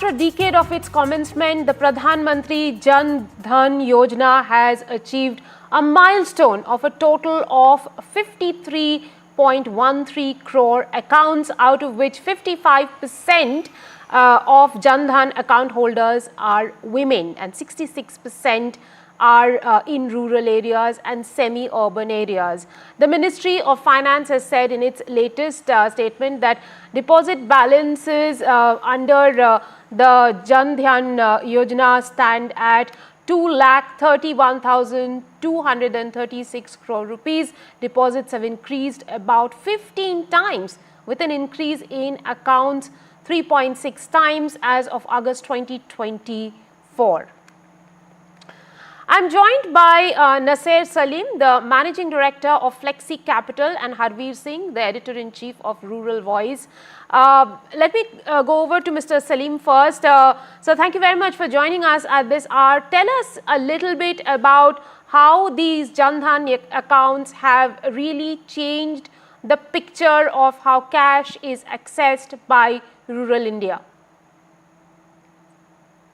after a decade of its commencement, the Pradhan Mantri Jan Dhan Yojana has achieved a milestone of a total of 53.13 crore accounts, out of which 55% of Jan Dhan account holders are women and 66% are in rural areas and semi-urban areas. The Ministry of Finance has said in its latest statement that deposit balances under the Jan Dhana Yojana stand at 2,31,236 crore rupees. Deposits have increased about 15 times, with an increase in accounts 3.6 times as of August 2024. I'm joined by Nasir Salim, the Managing Director of Flexi Capital, and Harveer Singh, the Editor-in-Chief of Rural Voice. Let me go over to Mr. Salim first. So thank you very much for joining us at this hour. Tell us a little bit about how these Jan Dhan accounts have really changed the picture of how cash is accessed by rural India.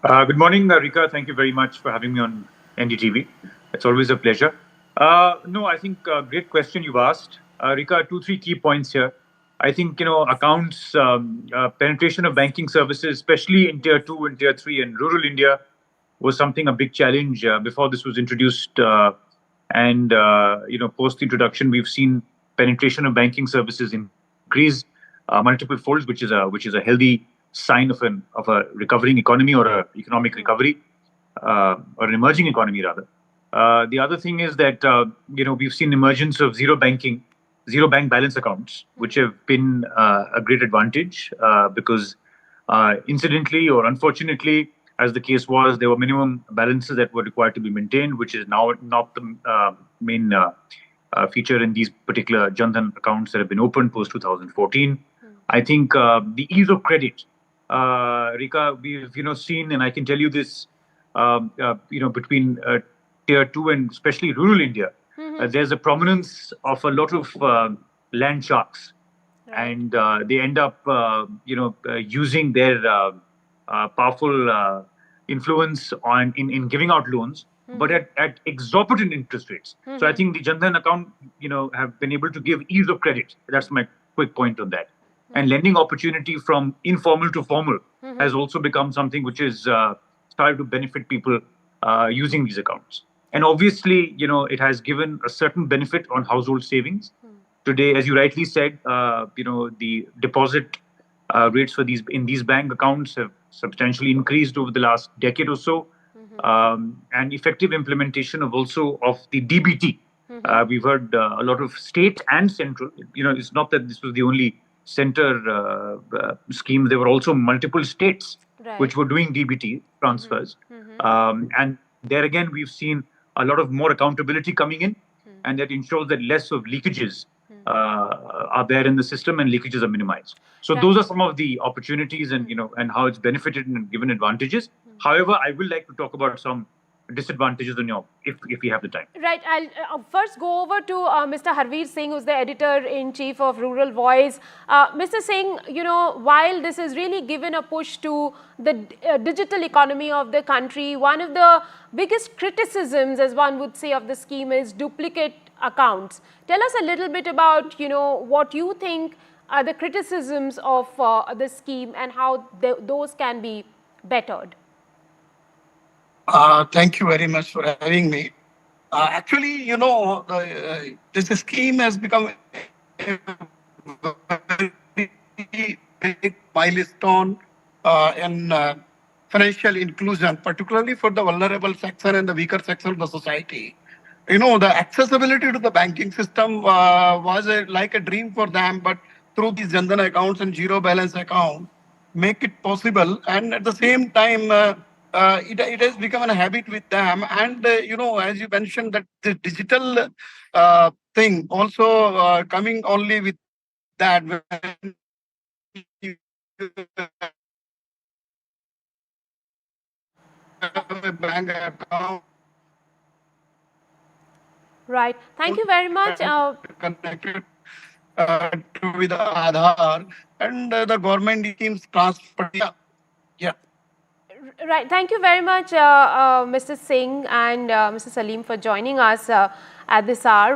Good morning, Rika. Thank you very much for having me on NDTV. It's always a pleasure. No, I think great question you've asked. Rika, 2-3 key points here. I think, accounts, penetration of banking services, especially in Tier 2 and Tier 3 and rural India, was a big challenge before this was introduced. Post introduction, we've seen penetration of banking services increase multiple folds, which is a healthy sign of a recovering economy or a economic recovery. Or an emerging economy rather. The other thing is that we've seen emergence of zero bank balance accounts, which have been a great advantage because incidentally or unfortunately, as the case was, there were minimum balances that were required to be maintained, which is now not the main feature in these particular Jan Dhan accounts that have been opened post 2014. I think the ease of credit, Rika, we've seen, and I can tell you this. Between Tier 2 and especially rural India, there's a prominence of a lot of land sharks, and they end up, using their powerful influence in giving out loans, but at exorbitant interest rates. So I think the Jan Dhan account, have been able to give ease of credit. That's my quick point on that. And lending opportunity from informal to formal has also become something which is started to benefit people using these accounts. And obviously, it has given a certain benefit on household savings. Today, as you rightly said, the deposit rates for these bank accounts have substantially increased over the last decade or so. And effective implementation of the DBT. We've heard a lot of state and central. It's not that this was the only center scheme. There were also multiple states which were doing DBT transfers. And there again, we've seen a lot of more accountability coming in, and that ensures that less of leakages are there in the system and leakages are minimized. So those are some of the opportunities and, and how it's benefited and given advantages. However, I will like to talk about some disadvantages if we have the time. Right. I'll first go over to Mr. Harveer Singh, who's the Editor-in-Chief of Rural Voice. Mr. Singh, while this has really given a push to the digital economy of the country, one of the biggest criticisms, as one would say, of the scheme is duplicate accounts. Tell us a little bit about, what you think are the criticisms of the scheme and how those can be bettered. Thank you very much for having me. Actually, this scheme has become a very big milestone in financial inclusion, particularly for the vulnerable section and the weaker section of the society. The accessibility to the banking system was like a dream for them, but through these Jan Dhan accounts and zero balance account, make it possible. And at the same time, it has become a habit with them. And, as you mentioned, that the digital thing also coming only with that. When you have a bank account. Right. Thank you very much. Connected with Aadhaar and the government schemes transfer. Yeah. Right. Thank you very much, Mr. Singh and Mr. Salim, for joining us at this hour.